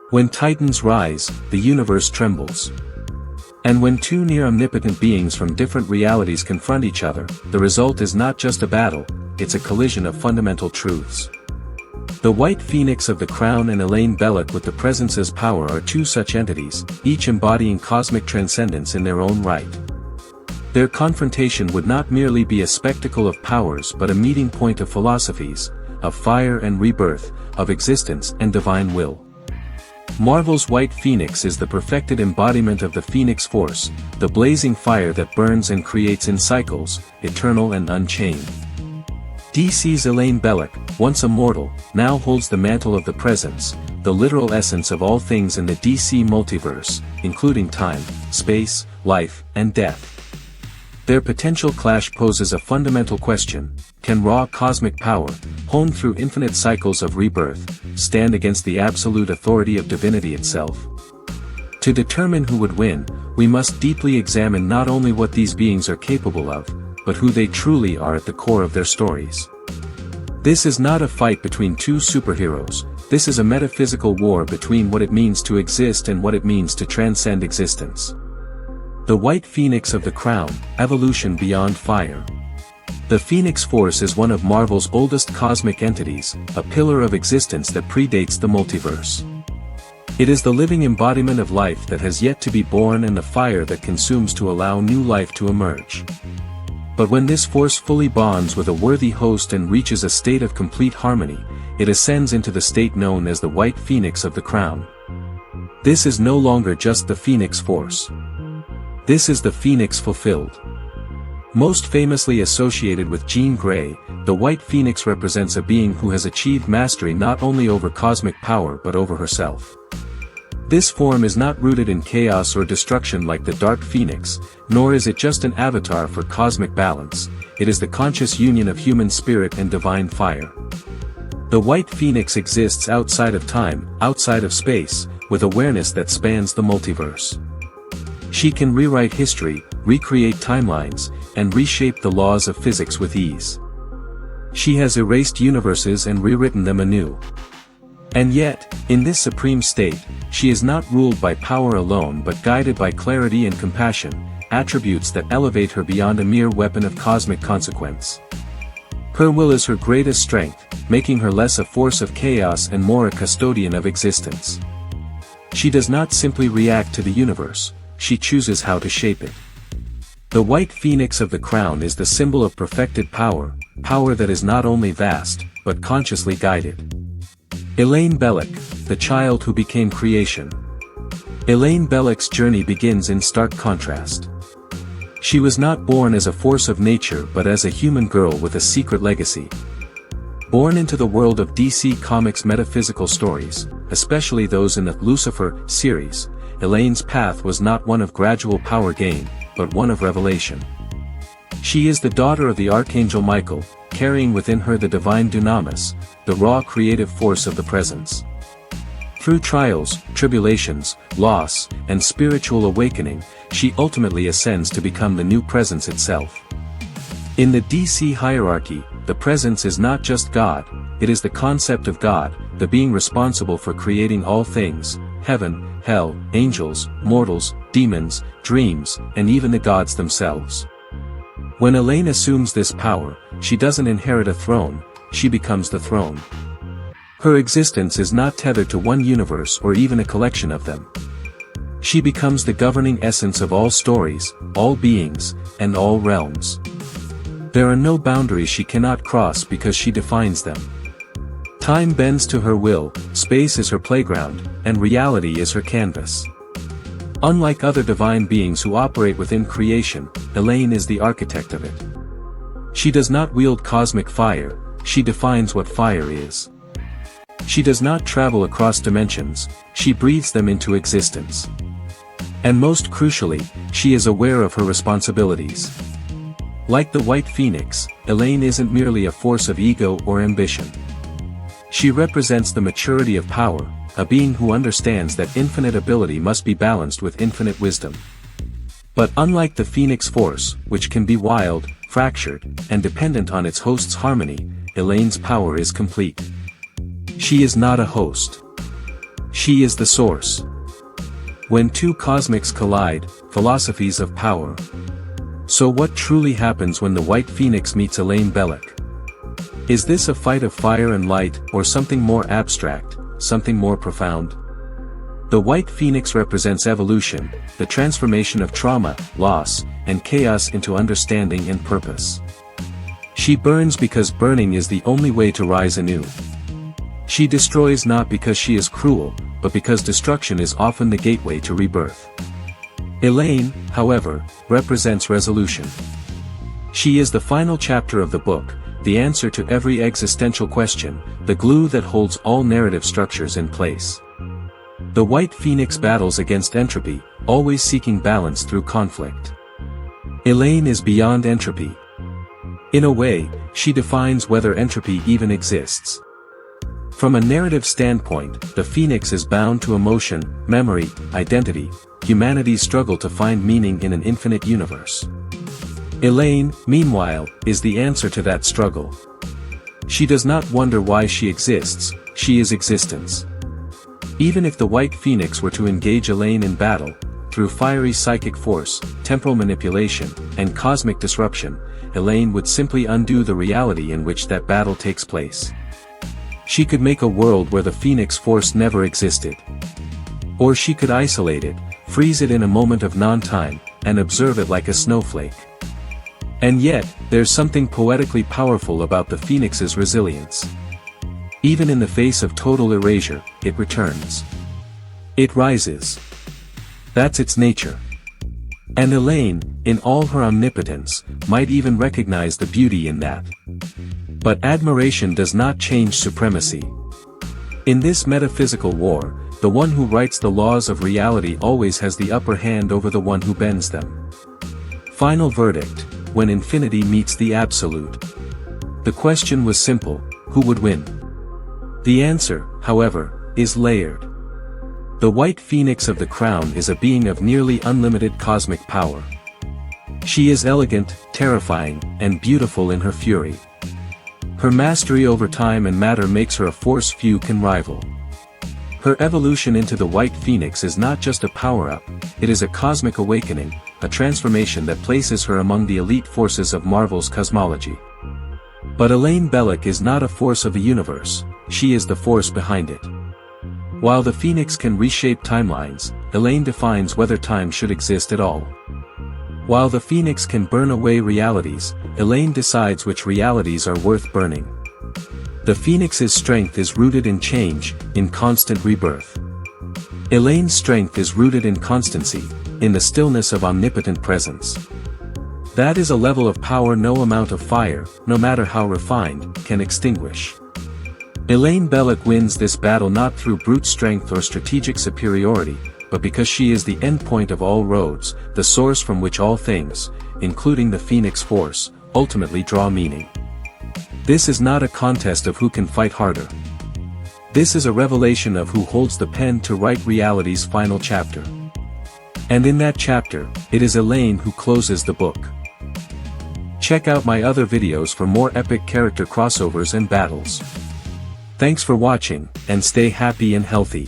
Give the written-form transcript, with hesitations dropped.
When titans rise, the universe trembles. And when two near-omnipotent beings from different realities confront each other, the result is not just a battle, it's a collision of fundamental truths. The White Phoenix of the Crown and Elaine Belloc with the Presence's power are two such entities, each embodying cosmic transcendence in their own right. Their confrontation would not merely be a spectacle of powers but a meeting point of philosophies, of fire and rebirth, of existence and divine will. Marvel's White Phoenix is the perfected embodiment of the Phoenix Force, the blazing fire that burns and creates in cycles, eternal and unchained. DC's Elaine Belloc, once a mortal, now holds the mantle of the Presence, the literal essence of all things in the DC multiverse, including time, space, life, and death. Their potential clash poses a fundamental question: can raw cosmic power, honed through infinite cycles of rebirth, stand against the absolute authority of divinity itself? To determine who would win, we must deeply examine not only what these beings are capable of, but who they truly are at the core of their stories. This is not a fight between two superheroes, this is a metaphysical war between what it means to exist and what it means to transcend existence. The White Phoenix of the Crown, Evolution Beyond Fire. The Phoenix Force is one of Marvel's oldest cosmic entities, a pillar of existence that predates the multiverse. It is the living embodiment of life that has yet to be born and the fire that consumes to allow new life to emerge. But when this force fully bonds with a worthy host and reaches a state of complete harmony, it ascends into the state known as the White Phoenix of the Crown. This is no longer just the Phoenix Force. This is the Phoenix fulfilled. Most famously associated with Jean Grey, the White Phoenix represents a being who has achieved mastery not only over cosmic power but over herself. This form is not rooted in chaos or destruction like the Dark Phoenix, nor is it just an avatar for cosmic balance, it is the conscious union of human spirit and divine fire. The White Phoenix exists outside of time, outside of space, with awareness that spans the multiverse. She can rewrite history, recreate timelines, and reshape the laws of physics with ease. She has erased universes and rewritten them anew. And yet, in this supreme state, she is not ruled by power alone but guided by clarity and compassion, attributes that elevate her beyond a mere weapon of cosmic consequence. Her will is her greatest strength, making her less a force of chaos and more a custodian of existence. She does not simply react to the universe, she chooses how to shape it. The White Phoenix of the Crown is the symbol of perfected power, power that is not only vast, but consciously guided. Elaine Belloc, the child who became creation. Elaine Belloc's journey begins in stark contrast. She was not born as a force of nature but as a human girl with a secret legacy. Born into the world of DC Comics metaphysical stories, especially those in the Lucifer series, Elaine's path was not one of gradual power gain, but one of revelation. She is the daughter of the Archangel Michael, carrying within her the divine dunamis, the raw creative force of the Presence. Through trials, tribulations, loss, and spiritual awakening, she ultimately ascends to become the new Presence itself. In the DC hierarchy, the Presence is not just God, it is the concept of God, the being responsible for creating all things, heaven, hell, angels, mortals, demons, dreams, and even the gods themselves. When Elaine assumes this power, she doesn't inherit a throne, she becomes the throne. Her existence is not tethered to one universe or even a collection of them. She becomes the governing essence of all stories, all beings, and all realms. There are no boundaries she cannot cross because she defines them. Time bends to her will, space is her playground, and reality is her canvas. Unlike other divine beings who operate within creation, Elaine is the architect of it. She does not wield cosmic fire, she defines what fire is. She does not travel across dimensions, she breathes them into existence. And most crucially, she is aware of her responsibilities. Like the White Phoenix, Elaine isn't merely a force of ego or ambition. She represents the maturity of power, a being who understands that infinite ability must be balanced with infinite wisdom. But unlike the Phoenix Force, which can be wild, fractured, and dependent on its host's harmony, Elaine's power is complete. She is not a host. She is the source. When two cosmics collide, philosophies of power. So what truly happens when the White Phoenix meets Elaine Belloc? Is this a fight of fire and light, or something more abstract, something more profound? The White Phoenix represents evolution, the transformation of trauma, loss, and chaos into understanding and purpose. She burns because burning is the only way to rise anew. She destroys not because she is cruel, but because destruction is often the gateway to rebirth. Elaine, however, represents resolution. She is the final chapter of the book, the answer to every existential question, the glue that holds all narrative structures in place. The White Phoenix battles against entropy, always seeking balance through conflict. Elaine is beyond entropy. In a way, she defines whether entropy even exists. From a narrative standpoint, the Phoenix is bound to emotion, memory, identity, humanity's struggle to find meaning in an infinite universe. Elaine, meanwhile, is the answer to that struggle. She does not wonder why she exists, she is existence. Even if the White Phoenix were to engage Elaine in battle, through fiery psychic force, temporal manipulation, and cosmic disruption, Elaine would simply undo the reality in which that battle takes place. She could make a world where the Phoenix Force never existed. Or she could isolate it, freeze it in a moment of non-time, and observe it like a snowflake. And yet, there's something poetically powerful about the Phoenix's resilience. Even in the face of total erasure, it returns. It rises. That's its nature. And Elaine, in all her omnipotence, might even recognize the beauty in that. But admiration does not change supremacy. In this metaphysical war, the one who writes the laws of reality always has the upper hand over the one who bends them. Final verdict, when infinity meets the absolute. The question was simple, who would win? The answer, however, is layered. The White Phoenix of the Crown is a being of nearly unlimited cosmic power. She is elegant, terrifying, and beautiful in her fury. Her mastery over time and matter makes her a force few can rival. Her evolution into the White Phoenix is not just a power-up, it is a cosmic awakening, a transformation that places her among the elite forces of Marvel's cosmology. But Elaine Belloc is not a force of the universe, she is the force behind it. While the Phoenix can reshape timelines, Elaine defines whether time should exist at all. While the Phoenix can burn away realities, Elaine decides which realities are worth burning. The Phoenix's strength is rooted in change, in constant rebirth. Elaine's strength is rooted in constancy, in the stillness of omnipotent presence. That is a level of power no amount of fire, no matter how refined, can extinguish. Elaine Belloc wins this battle not through brute strength or strategic superiority, but because she is the endpoint of all roads, the source from which all things, including the Phoenix Force, ultimately draw meaning. This is not a contest of who can fight harder. This is a revelation of who holds the pen to write reality's final chapter. And in that chapter, it is Elaine who closes the book. Check out my other videos for more epic character crossovers and battles. Thanks for watching, and stay happy and healthy.